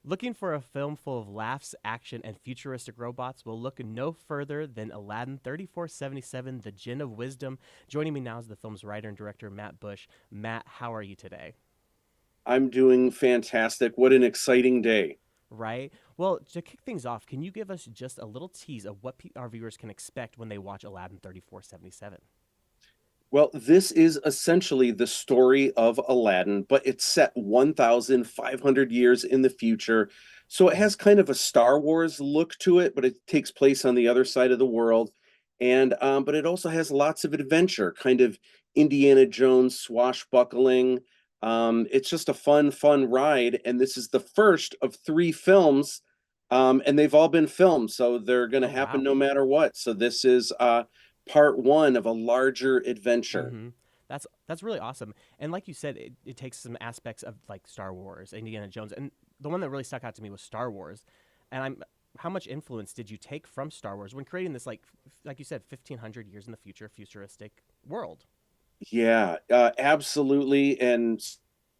Looking for a film full of laughs, action, and futuristic robots? Will look no further than Aladdin 3477, The Jinn of Wisdom. Joining me now is the film's writer and director, Matt Bush. Matt, how are you today? I'm doing fantastic. What an exciting day. Right? Well, to kick things off, can you give us just a little tease of what our viewers can expect when they watch Aladdin 3477? Well, this is essentially the story of Aladdin, but it's set 1,500 years in the future. So it has kind of a Star Wars look to it, but it takes place on the other side of the world. And but it also has lots of adventure, kind of Indiana Jones swashbuckling. It's just a fun ride. And this is the first of three films. And they've all been filmed, so they're going to Oh, happen wow. no matter what. So this is part one of a larger adventure. Mm-hmm. That's really awesome. And like you said, it takes some aspects of like Star Wars, Indiana Jones, and the one that really stuck out to me was Star Wars. And I'm how much influence did you take from Star Wars when creating this like you said 1500 years in the future futuristic world? Yeah, absolutely. And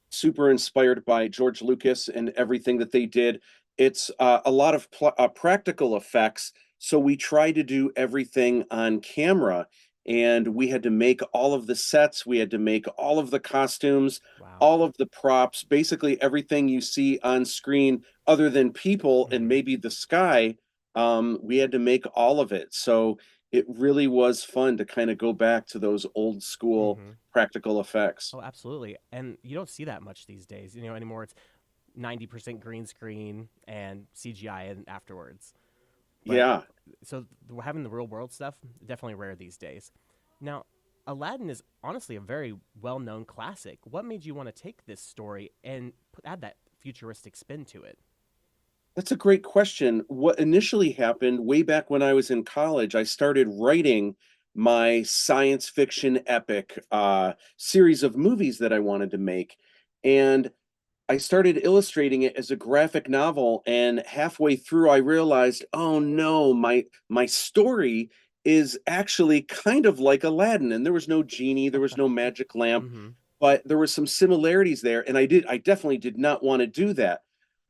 super inspired by George Lucas and everything that they did. It's a lot of practical effects. So we try to do everything on camera. And we had to make all of the sets, we had to make all of the costumes, Wow. all of the props, basically everything you see on screen, other than people and Mm-hmm. maybe the sky. We had to make all of it. So it really was fun to kind of go back to those old school Mm-hmm. practical effects. Oh, absolutely. And you don't see that much these days, anymore. It's 90% green screen and CGI and afterwards. But Yeah. so having the real world stuff definitely rare these days. Now, Aladdin is honestly a very well known classic. What made you want to take this story and add that futuristic spin to it? That's a great question. What initially happened way back when I was in college, I started writing my science fiction epic series of movies that I wanted to make. And I started illustrating it as a graphic novel, and halfway through I realized, oh no, my story is actually kind of like Aladdin, and there was no genie, there was no magic lamp, Mm-hmm. but there were some similarities there, and I definitely did not want to do that.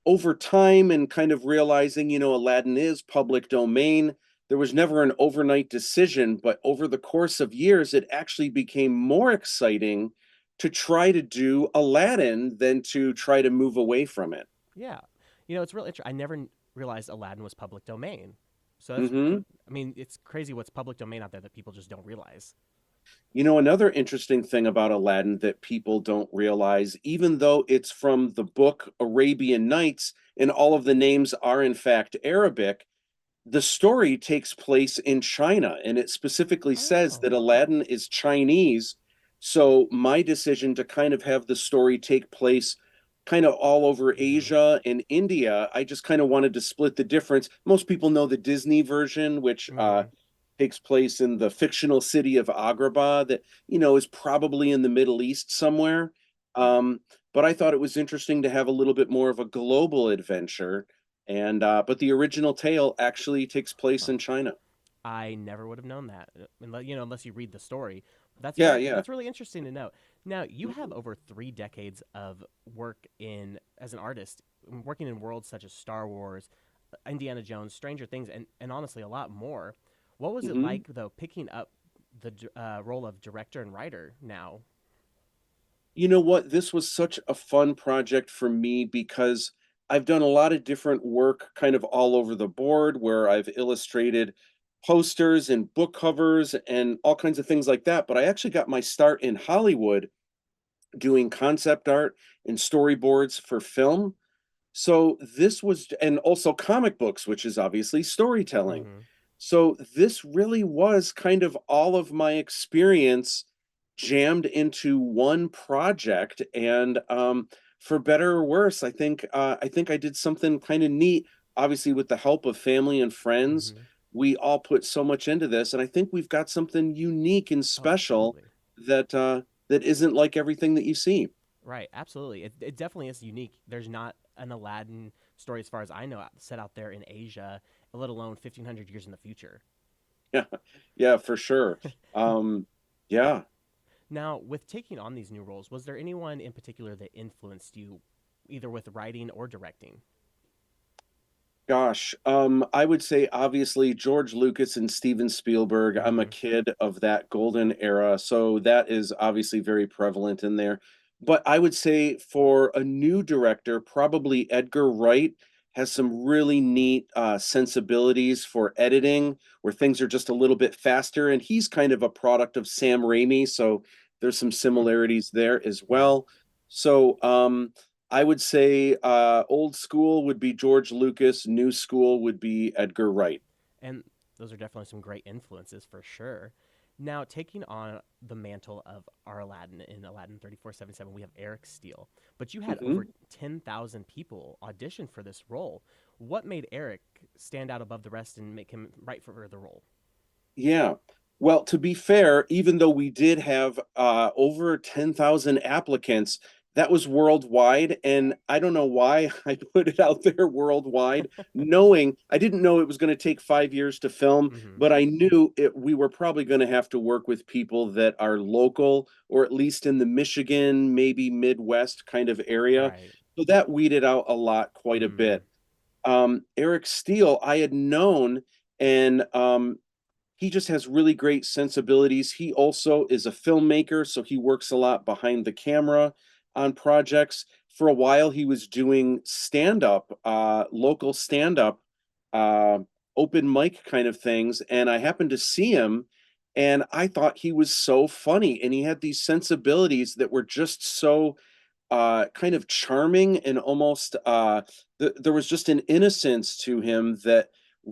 Over time and kind of realizing, Aladdin is public domain, there was never an overnight decision, but over the course of years, it actually became more exciting to try to do Aladdin than to try to move away from it. Yeah. It's really interesting. I never realized Aladdin was public domain. So Hmm. I mean, it's crazy what's public domain out there that people just don't realize. Another interesting thing about Aladdin that people don't realize, even though it's from the book Arabian Nights and all of the names are in fact Arabic, the story takes place in China, and it specifically says that Oh. Aladdin is Chinese. So my decision to kind of have the story take place kind of all over Mm-hmm. Asia and India, I just kind of wanted to split the difference. Most people know the Disney version, which Mm-hmm. takes place in the fictional city of Agrabah, that is probably in the Middle East somewhere. Um, but I thought it was interesting to have a little bit more of a global adventure, and but the original tale actually takes place Huh. in China. I never would have known that, unless you read the story. Yeah, yeah. That's really interesting to know. Now, you have Mhm. over 3 decades of work in as an artist, working in worlds such as Star Wars, Indiana Jones, Stranger Things, and honestly a lot more. What was it Mhm. like though picking up the role of director and writer now? You know what? This was such a fun project for me because I've done a lot of different work kind of all over the board where I've illustrated posters and book covers and all kinds of things like that. But I actually got my start in Hollywood doing concept art and storyboards for film. So this was, and also comic books, which is obviously storytelling. Mm-hmm. So this really was kind of all of my experience jammed into one project. And for better or worse, I think I did something kind of neat. Obviously, with the help of family and friends, Mm-hmm. we all put so much into this, and I think we've got something unique and Oh, special absolutely. that isn't like everything that you see. Right, absolutely. It definitely is unique. There's not an Aladdin story, as far as I know, set out there in Asia, let alone 1500 years in the future. Yeah, yeah, for sure. Um, yeah. Now, with taking on these new roles, was there anyone in particular that influenced you, either with writing or directing? Gosh, I would say obviously George Lucas and Steven Spielberg. I'm a Hmm. kid of that golden era, so that is obviously very prevalent in there. But I would say for a new director, probably Edgar Wright has some really neat sensibilities for editing, where things are just a little bit faster, and he's kind of a product of Sam Raimi, so there's some Hmm. similarities there as Yeah. well. So, I would say old school would be George Lucas, new school would be Edgar Wright. And those are definitely some great influences for sure. Now, taking on the mantle of our Aladdin in Aladdin 3477, we have Eric Steele. But you had over Mhm. 10,000 people audition for this role. What made Eric stand out above the rest and make him right for the role? Yeah. Well, to be fair, even though we did have over 10,000 applicants, that was worldwide. And I don't know why I put it out there worldwide, knowing I didn't know it was going to take 5 years to film, Hmm. but I knew we were probably going to have to work with people that are local or at least in the Michigan, maybe Midwest kind of area. Right. So that weeded out a lot, quite a Mm. bit. Eric Steele, I had known, and he just has really great sensibilities. He also is a filmmaker, so he works a lot behind the camera on projects. For a while, he was doing stand up, local stand up, uh, open mic kind of things. And I happened to see him, and I thought he was so funny. And he had these sensibilities that were just so kind of charming and almost there was just an innocence to him that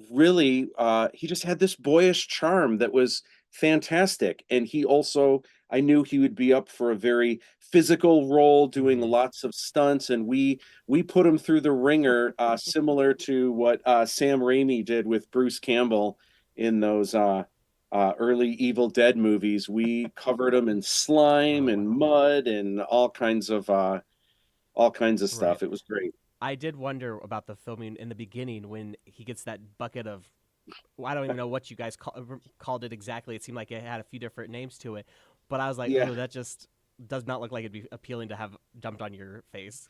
really he just had this boyish charm that was fantastic. And he also, I knew he would be up for a very physical role doing Hmm. lots of stunts, and we put him through the ringer, similar to what Sam Raimi did with Bruce Campbell in those early Evil Dead movies. We covered him in slime Oh, and wow. mud and all kinds of Right. stuff. It was great. I did wonder about the filming in the beginning when he gets that bucket of, well, I don't even know what you guys called it exactly. It seemed like it had a few different names to it, but I was like, Yeah. oh, that just does not look like it'd be appealing to have dumped on your face.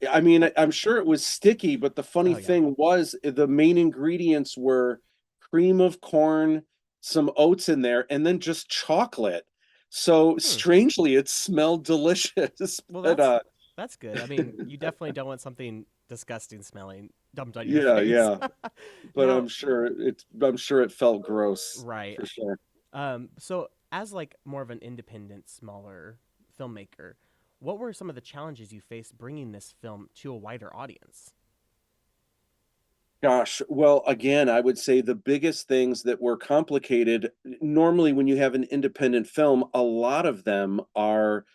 I mean, I'm sure it was sticky, but the funny Oh yeah. thing was the main ingredients were cream of corn, some oats in there, and then just chocolate. So Hmm. strangely, it smelled delicious. Well, But that's good. I mean, you definitely don't want something disgusting smelling dumped on your yeah, face. yeah. But Now, I'm sure it felt gross right. for sure. So as like more of an independent, smaller filmmaker, what were some of the challenges you faced bringing this film to a wider audience? Gosh, well, again, I would say the biggest things that were complicated, normally when you have an independent film, a lot of them are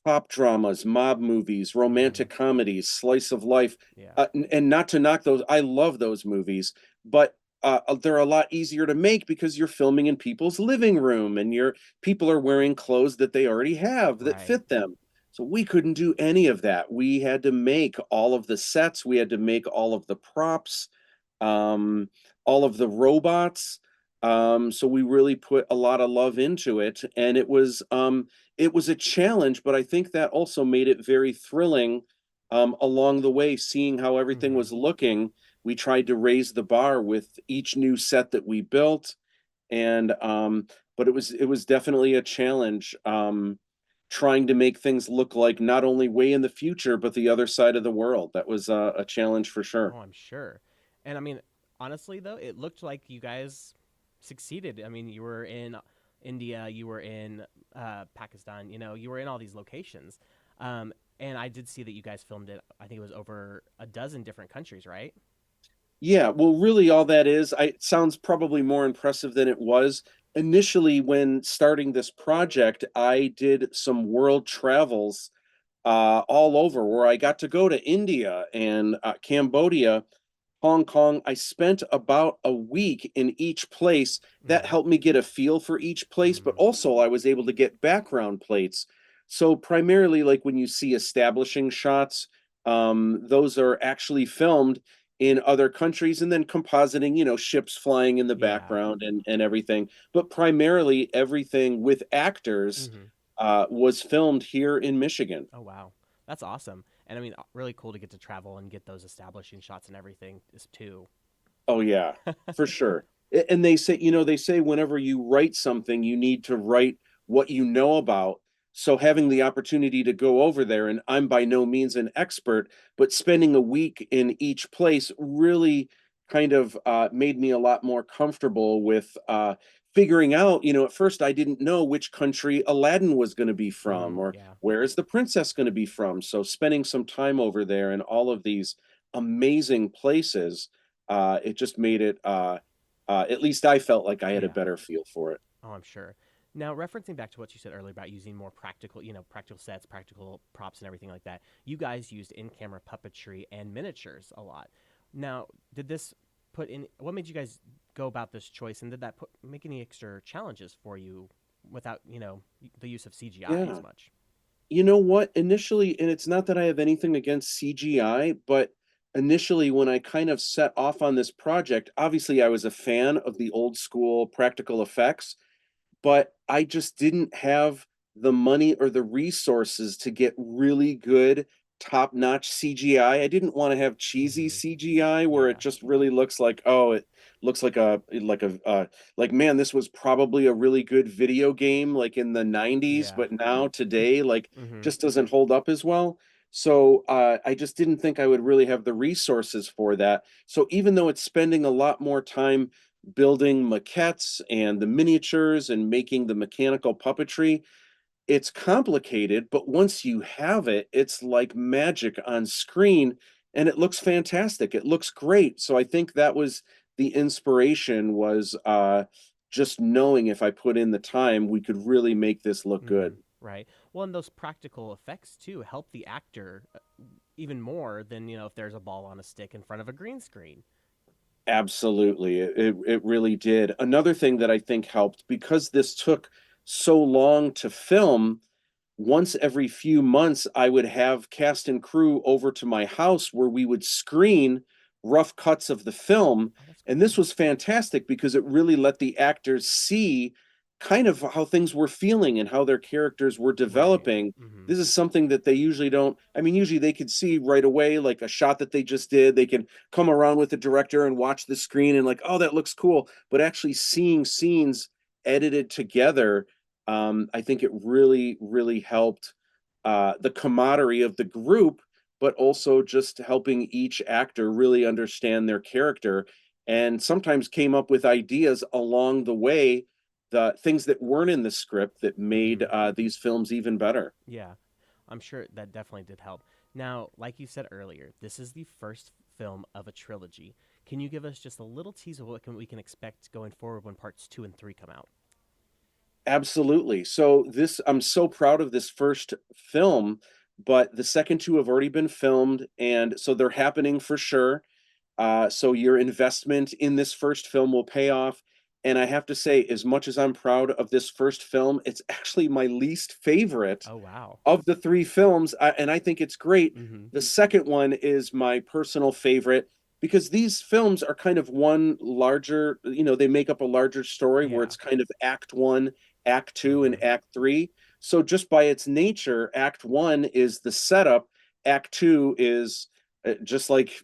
cop dramas, mob movies, Hmm. romantic comedies, slice of life. Yeah. And not to knock those, I love those movies, but they're a lot easier to make because you're filming in people's living room and your people are wearing clothes that they already have that Right. fit them. So we couldn't do any of that. We had to make all of the sets, we had to make all of the props, um, all of the robots. So we really put a lot of love into it, and it was a challenge, but I think that also made it very thrilling along the way, seeing how everything Hmm. was looking. We tried to raise the bar with each new set that we built, and but it was definitely a challenge trying to make things look like not only way in the future, but the other side of the world. That was a challenge for sure. Oh, I'm sure. And I mean, honestly, though, it looked like you guys succeeded. I mean, you were in India, you were in Pakistan, you were in all these locations. And I did see that you guys filmed it, I think it was over a dozen different countries, right? Yeah, well, really, all that is, it sounds probably more impressive than it was. Initially, when starting this project, I did some world travels all over where I got to go to India and Cambodia, Hong Kong. I spent about a week in each place. That Hmm. helped me get a feel for each place, but Hmm. also I was able to get background plates. So primarily, like when you see establishing shots, those are actually filmed in other countries, and then compositing, ships flying in the Yeah. background and everything. But primarily, everything with actors Hmm. was filmed here in Michigan. Oh, wow. That's awesome. And I mean, really cool to get to travel and get those establishing shots and everything is too. Oh yeah, for sure. And they say, they say whenever you write something, you need to write what you know about. So having the opportunity to go over there, and I'm by no means an expert, but spending a week in each place really kind of made me a lot more comfortable with figuring out, at first I didn't know which country Aladdin was going to be from, or Yeah. where is the princess going to be from. So spending some time over there in all of these amazing places, it just made it, at least I felt like I had a Yeah. better feel for it. Oh, I'm sure. Now, referencing back to what you said earlier about using more practical, practical sets, practical props, and everything like that, you guys used in-camera puppetry and miniatures a lot. Now, did this put in? What made you guys go about this choice, and did that make any extra challenges for you without, the use of CGI as Yeah. much? You know what? Initially, and it's not that I have anything against CGI, but initially, when I kind of set off on this project, obviously I was a fan of the old school practical effects, but I just didn't have the money or the resources to get really good top-notch CGI. I didn't want to have cheesy CGI where it Yeah. just really looks like, oh, it looks like man, this was probably a really good video game like in the 90s, Yeah. but now today like Mm-hmm. just doesn't hold up as well. So I just didn't think I would really have the resources for that. So even though it's spending a lot more time building maquettes and the miniatures and making the mechanical puppetry, it's complicated, but once you have it, it's like magic on screen and it looks fantastic. It looks great. So I think that was the inspiration, was just knowing if I put in the time, we could really make this look good. Right. Well, and those practical effects too help the actor even more than if there's a ball on a stick in front of a green screen. Absolutely. It really did. Another thing that I think helped, because this took so long to film, once every few months, I would have cast and crew over to my house where we would screen rough cuts of the film. Oh, that's And cool. this was fantastic because it really let the actors see kind of how things were feeling and how their characters were Right. developing. Mm-hmm. This is something that they usually don't. I mean, usually they could see right away, like a shot that they just did. They can come around with the director and watch the screen and, like, oh, that looks cool. But actually seeing scenes edited together, I think it really, really helped the camaraderie of the group, but also just helping each actor really understand their character, and sometimes came up with ideas along the way, the things that weren't in the script that made Mm-hmm. these films even better. Yeah, I'm sure that definitely did help. Now, like you said earlier, this is the first film of a trilogy. Can you give us just a little tease of what we can expect going forward when parts 2 and 3 come out? Absolutely. So this, I'm so proud of this first film, but the second two have already been filmed, and so they're happening for sure. So your investment in this first film will pay off. And I have to say, as much as I'm proud of this first film, it's actually my least favorite Oh, wow. of the three films, and I think it's great. Mm-hmm. The second one is my personal favorite because these films are kind of one larger, they make up a larger story where Yeah. it's kind of act one, act two, Mm-hmm. and act three. So just by its nature, act one is the setup, act two is just like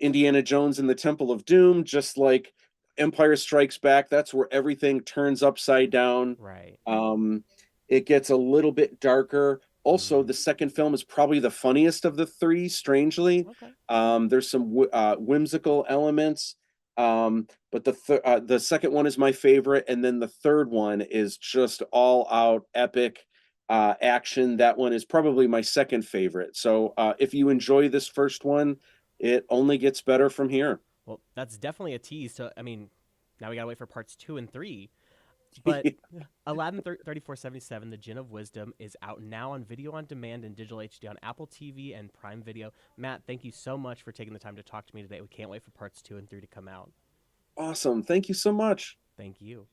Indiana Jones and the Temple of Doom, just like Empire Strikes Back. That's where everything turns upside down. Right. Um, it gets a little bit darker. Also, Mm. the second film is probably the funniest of the three, strangely. Okay. There's some whimsical elements, but the second one is my favorite, and then the third one is just all out epic action. That one is probably my second favorite. So if you enjoy this first one, it only gets better from here. Well, that's definitely a tease. To, I mean, now we gotta wait for parts 2 and 3. But Aladdin 3477, The Jinn of Wisdom, is out now on video on demand and digital HD on Apple TV and Prime Video. Matt, thank you so much for taking the time to talk to me today. We can't wait for parts 2 and 3 to come out. Awesome. Thank you so much. Thank you.